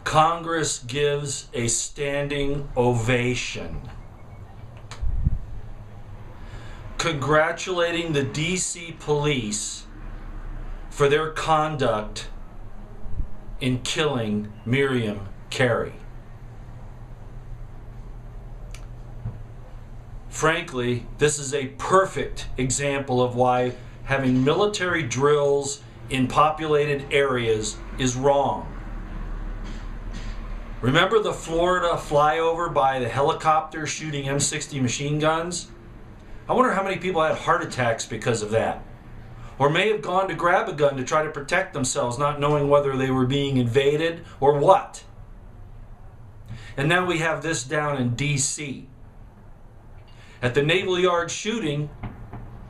Congress gives a standing ovation, congratulating the DC police for their conduct in killing Miriam Carey. Frankly, this is a perfect example of why having military drills in populated areas is wrong. Remember the Florida flyover by the helicopter shooting M60 machine guns? I wonder how many people had heart attacks because of that. Or may have gone to grab a gun to try to protect themselves, not knowing whether they were being invaded or what. And now we have this down in DC. At the Naval Yard shooting,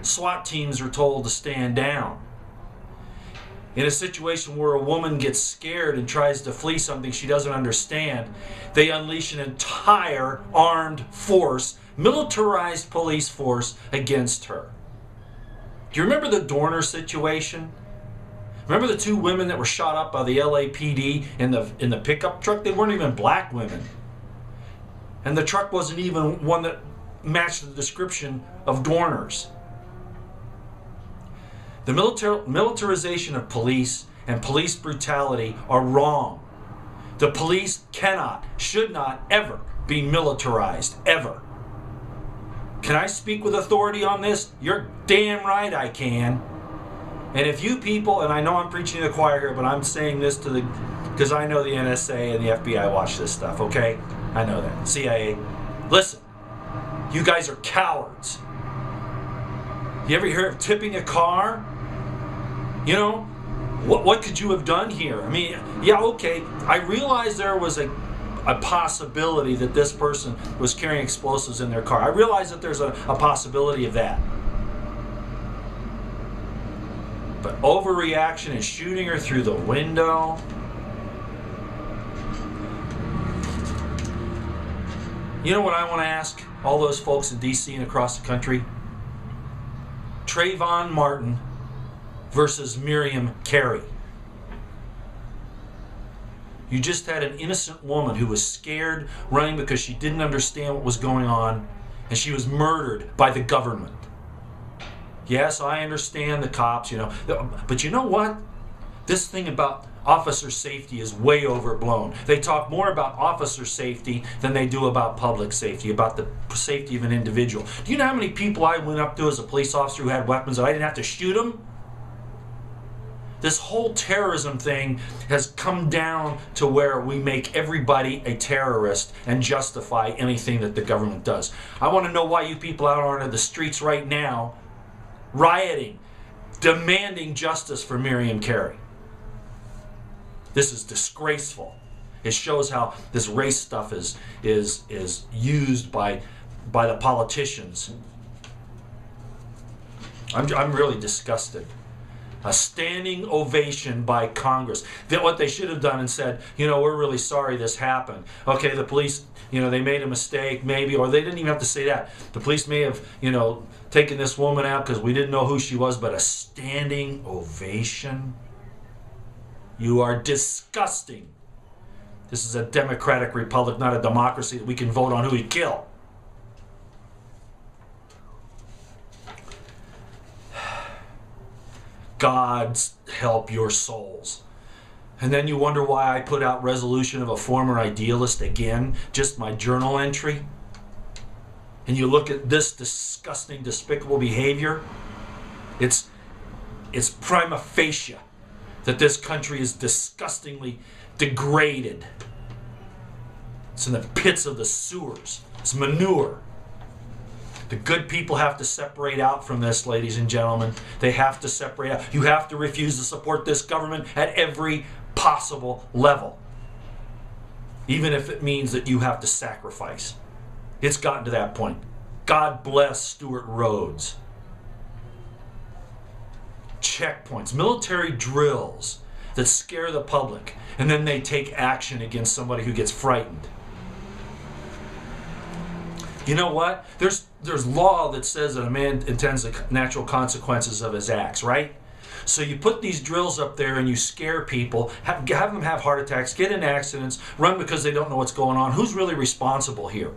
SWAT teams are told to stand down. In a situation where a woman gets scared and tries to flee something she doesn't understand, they unleash an entire armed force, militarized police force against her. Do you remember the Dorner situation? Remember the two women that were shot up by the LAPD in the pickup truck? They weren't even black women. And the truck wasn't even one that matched the description of Dorner's. The militarization of police and police brutality are wrong. The police cannot, should not ever be militarized, ever. Can I speak with authority on this? You're damn right I can. And if you people, and I know I'm preaching to the choir here, but I'm saying this because I know the NSA and the FBI watch this stuff, okay? I know that. CIA. Listen, you guys are cowards. You ever hear of tipping a car? You know, what could you have done here? I mean, yeah, okay. I realize there was a possibility that this person was carrying explosives in their car. I realize that there's a possibility of that. But overreaction and shooting her through the window. You know what I want to ask all those folks in DC and across the country? Trayvon Martin versus Miriam Carey. You just had an innocent woman who was scared, running because she didn't understand what was going on, and she was murdered by the government. Yes, I understand the cops, you know, but you know what? This thing about officer safety is way overblown. They talk more about officer safety than they do about public safety, about the safety of an individual. Do you know how many people I went up to as a police officer who had weapons that I didn't have to shoot them? This whole terrorism thing has come down to where we make everybody a terrorist and justify anything that the government does. I want to know why you people out on the streets right now rioting, demanding justice for Miriam Carey. This is disgraceful. It shows how this race stuff is used by the politicians. I'm really disgusted. A standing ovation by Congress. What they should have done and said, you know, we're really sorry this happened. Okay, the police, you know, they made a mistake, maybe, or they didn't even have to say that. The police may have, you know, taken this woman out because we didn't know who she was, but a standing ovation? You are disgusting. This is a democratic republic, not a democracy that we can vote on who we kill. God's help your souls. And then you wonder why I put out resolution of a former idealist again, just my journal entry. And you look at this disgusting, despicable behavior. It's prima facie that this country is disgustingly degraded. It's in the pits of the sewers. It's manure. The good people have to separate out from this, ladies and gentlemen. They have to separate out. You have to refuse to support this government at every possible level, even if it means that you have to sacrifice. It's gotten to that point. God bless Stuart Rhodes. Checkpoints, military drills that scare the public, and then they take action against somebody who gets frightened. You know what? There's law that says that a man intends the natural consequences of his acts, right? So you put these drills up there and you scare people, have them have heart attacks, get in accidents, run because they don't know what's going on. Who's really responsible here?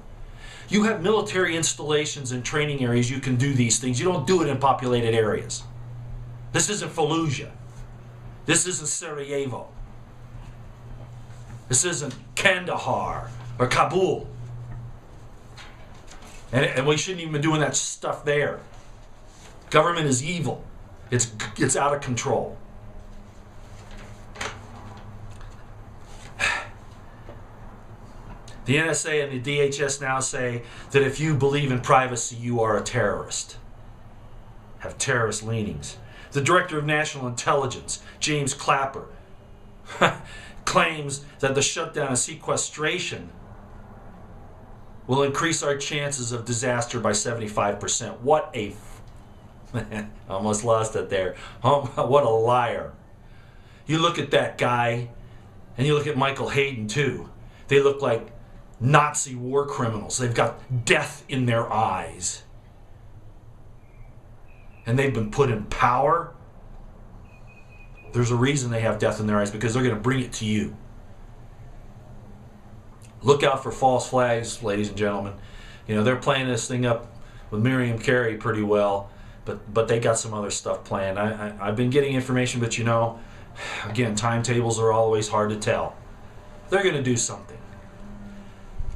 You have military installations and training areas you can do these things. You don't do it in populated areas. This isn't Fallujah. This isn't Sarajevo. This isn't Kandahar or Kabul. And we shouldn't even be doing that stuff there. Government is evil. It's out of control. The NSA and the DHS now say that if you believe in privacy, you are a terrorist. Have terrorist leanings. The Director of National Intelligence, James Clapper, claims that the shutdown and sequestration will increase our chances of disaster by 75%. What a... almost lost it there. Oh, what a liar. You look at that guy, and you look at Michael Hayden too. They look like Nazi war criminals. They've got death in their eyes. And they've been put in power. There's a reason they have death in their eyes, because they're going to bring it to you. Look out for false flags, ladies and gentlemen. You know, they're playing this thing up with Miriam Carey pretty well, but they got some other stuff planned. I've been getting information, but you know, again, timetables are always hard to tell. They're going to do something.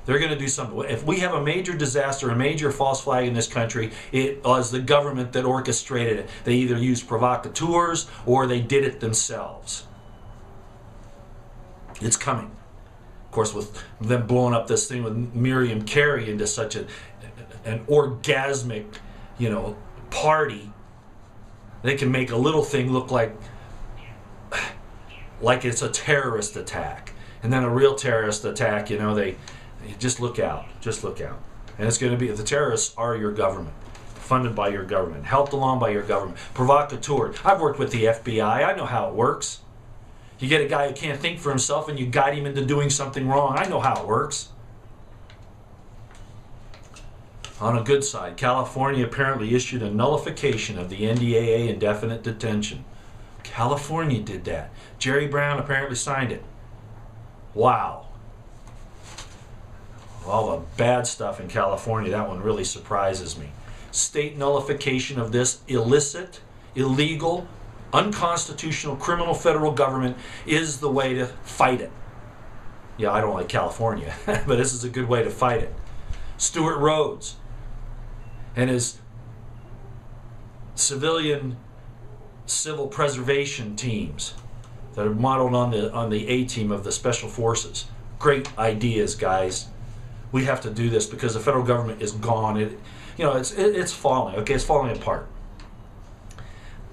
They're going to do something. If we have a major disaster, a major false flag in this country, it was the government that orchestrated it. They either used provocateurs or they did it themselves. It's coming. Of course, with them blowing up this thing with Miriam Carey into such an orgasmic, you know, party, they can make a little thing look like it's a terrorist attack. And then a real terrorist attack, you know, they just look out. Just look out. And it's going to be, the terrorists are your government, funded by your government, helped along by your government, provocateur. I've worked with the FBI. I know how it works. You get a guy who can't think for himself and you guide him into doing something wrong. I know how it works. On a good side, California apparently issued a nullification of the NDAA indefinite detention. California did that. Jerry Brown apparently signed it. Wow. All the bad stuff in California, that one really surprises me. State nullification of this illicit, illegal, unconstitutional, criminal federal government is the way to fight it. Yeah, I don't like California, but this is a good way to fight it. Stuart Rhodes and his civil preservation teams that are modeled on the A team of the Special Forces. Great ideas, guys. We have to do this because the federal government is gone. It's falling. Okay, it's falling apart.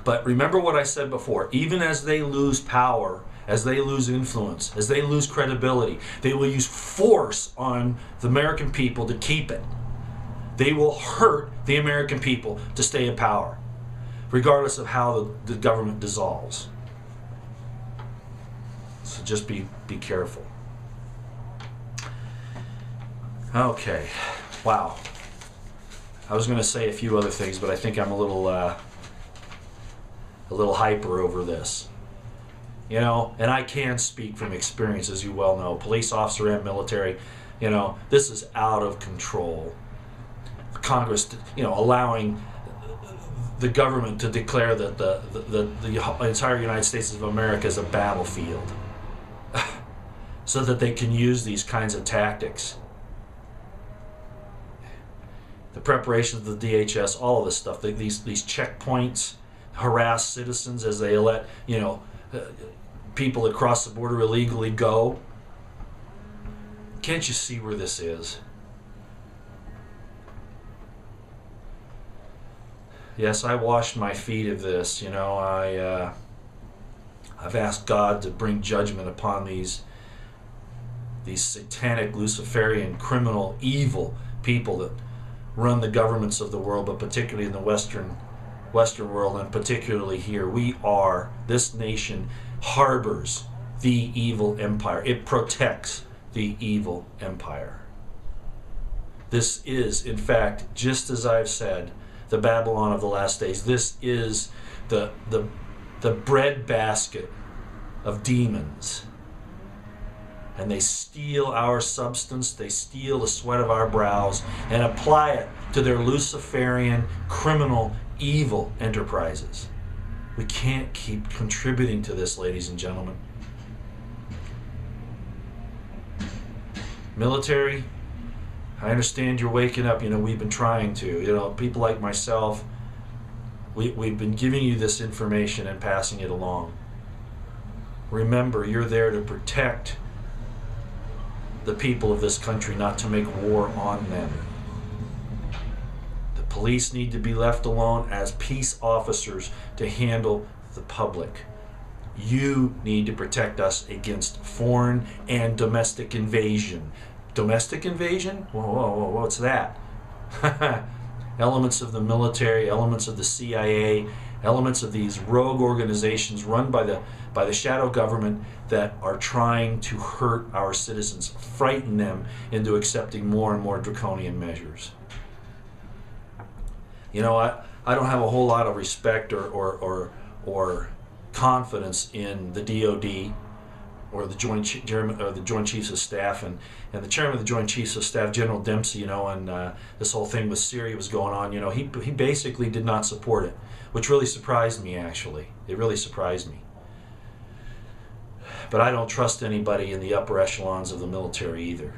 But remember what I said before. Even as they lose power, as they lose influence, as they lose credibility, they will use force on the American people to keep it. They will hurt the American people to stay in power, regardless of how the government dissolves. So just be careful. Okay. Wow. I was going to say a few other things, but I think I'm a little hyper over this. You know, and I can speak from experience, as you well know. Police officer and military, you know, this is out of control. Congress, you know, allowing the government to declare that the entire United States of America is a battlefield so that they can use these kinds of tactics. The preparation of the DHS, all of this stuff, these checkpoints, harass citizens as they let, you know, people that cross the border illegally go. Can't you see where this is? Yes, I washed my feet of this. You know, I've asked God to bring judgment upon these satanic, Luciferian, criminal, evil people that run the governments of the world, but particularly in the Western world, and particularly here. This nation harbors the evil empire. It protects the evil empire. This is, in fact, just as I've said, the Babylon of the last days. This is the the breadbasket of demons. And they steal our substance, they steal the sweat of our brows, and apply it to their Luciferian, criminal, evil enterprises. We can't keep contributing to this, ladies and gentlemen. Military, I understand you're waking up. We've been trying to. People like myself, we've been giving you this information and passing it along. Remember, you're there to protect the people of this country, not to make war on them. The police need to be left alone as peace officers to handle the public. You need to protect us against foreign and domestic invasion. Domestic invasion? Whoa, what's that? Elements of the military, elements of the CIA, elements of these rogue organizations run by the shadow government that are trying to hurt our citizens, frighten them into accepting more and more draconian measures. I don't have a whole lot of respect or confidence in the DOD or the Joint Chiefs of Staff and the chairman of the Joint Chiefs of Staff, General Dempsey. And this whole thing with Syria was going on. He basically did not support it, which really surprised me. Actually, it really surprised me. But I don't trust anybody in the upper echelons of the military either.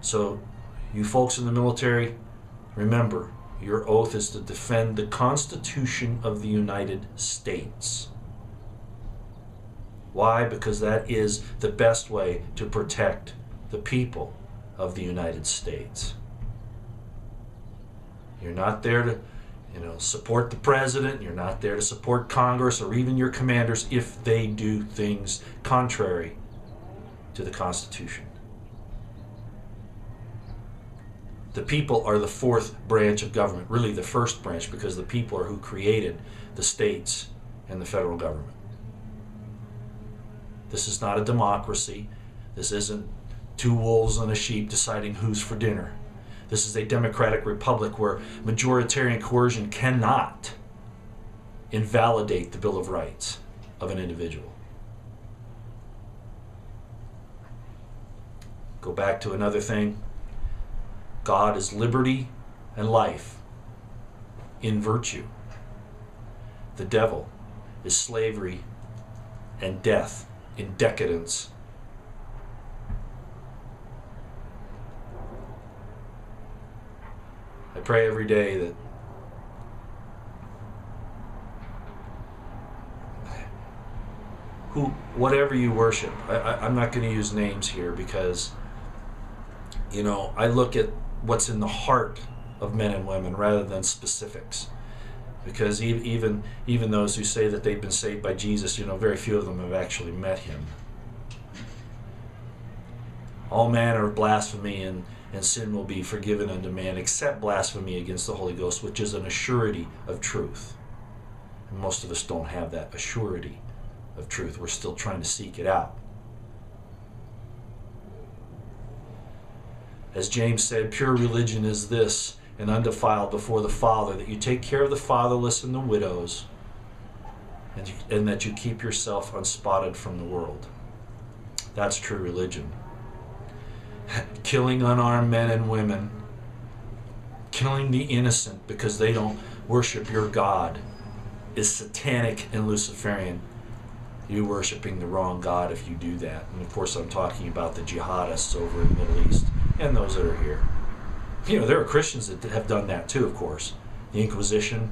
So, you folks in the military, remember, your oath is to defend the Constitution of the United States. Why? Because that is the best way to protect the people of the United States. You're not there to support the president. You're not there to support Congress or even your commanders if they do things contrary to the Constitution. The people are the fourth branch of government, really the first branch, because the people are who created the states and the federal government. This is not a democracy. This isn't two wolves and a sheep deciding who's for dinner. This is a democratic republic where majoritarian coercion cannot invalidate the Bill of Rights of an individual. Go back to another thing. God is liberty and life in virtue. The devil is slavery and death in decadence. I pray every day that whatever you worship, I'm not going to use names here because, I look at what's in the heart of men and women rather than specifics. Because even those who say that they've been saved by Jesus, very few of them have actually met him. All manner of blasphemy and sin will be forgiven unto man, except blasphemy against the Holy Ghost, which is an assurity of truth. And most of us don't have that assurity of truth. We're still trying to seek it out. As James said, pure religion is this, and undefiled before the Father, that you take care of the fatherless and the widows, and that you keep yourself unspotted from the world. That's true religion. Killing unarmed men and women, killing the innocent because they don't worship your God, is satanic and Luciferian. You're worshiping the wrong God if you do that. And of course I'm talking about the jihadists over in the Middle East and those that are here. There are Christians that have done that too, of course. The Inquisition,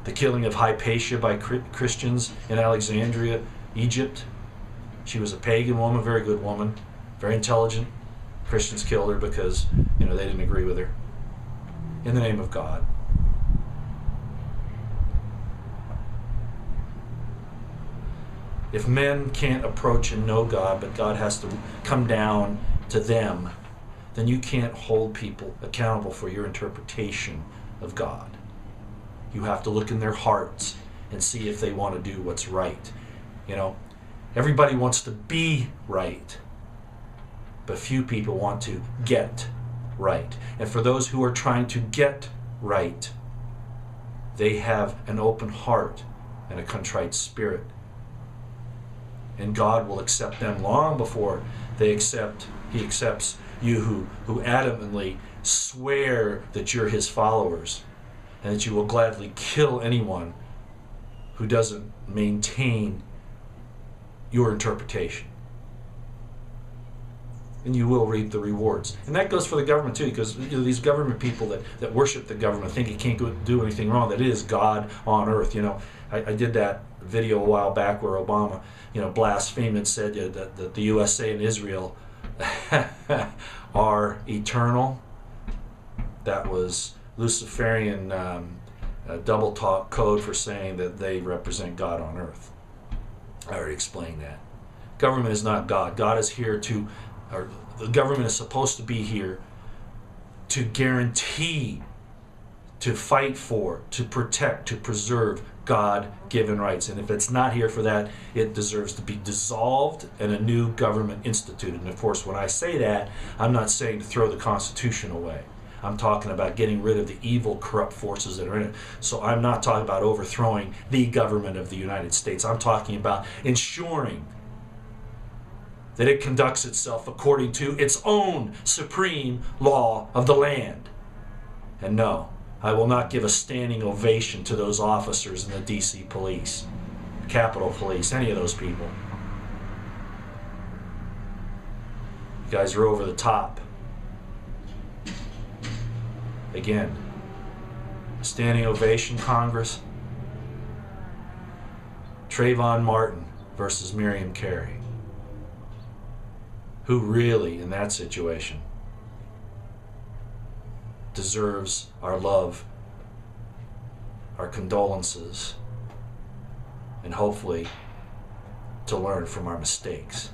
the killing of Hypatia by Christians in Alexandria, Egypt. She was a pagan woman, very good woman, very intelligent. Christians killed her because, they didn't agree with her. In the name of God. If men can't approach and know God, but God has to come down to them, then you can't hold people accountable for your interpretation of God. You have to look in their hearts and see if they want to do what's right. Everybody wants to be right, but few people want to get right. And for those who are trying to get right, they have an open heart and a contrite spirit. And God will accept them long before He accepts you who adamantly swear that you're His followers and that you will gladly kill anyone who doesn't maintain your interpretation. And you will reap the rewards. And that goes for the government too, because these government people that worship the government think it can't do anything wrong, that it is God on earth. I did that video a while back where Obama, blasphemed and said that the USA and Israel are eternal. That was Luciferian double talk code for saying that they represent God on earth. I already explained that. Government is not God. God is here or the government is supposed to be here to guarantee, to fight for, to protect, to preserve God-given rights. And if it's not here for that, it deserves to be dissolved and a new government instituted. And of course, when I say that, I'm not saying to throw the Constitution away. I'm talking about getting rid of the evil, corrupt forces that are in it. So I'm not talking about overthrowing the government of the United States. I'm talking about ensuring that it conducts itself according to its own supreme law of the land. And no, I will not give a standing ovation to those officers in the DC police, Capitol Police, any of those people. You guys are over the top. Again, standing ovation, Congress. Trayvon Martin versus Miriam Carey. Who really, in that situation, deserves our love, our condolences, and hopefully to learn from our mistakes.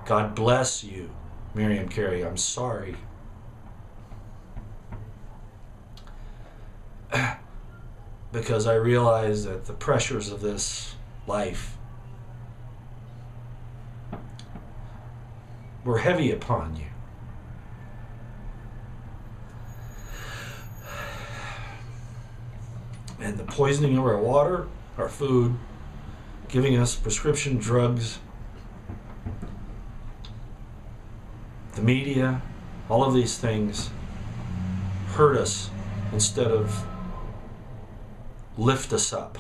God bless you, Miriam Carey. I'm sorry. Because I realize that the pressures of this life were heavy upon you. And the poisoning of our water, our food, giving us prescription drugs, the media, all of these things hurt us instead of lift us up.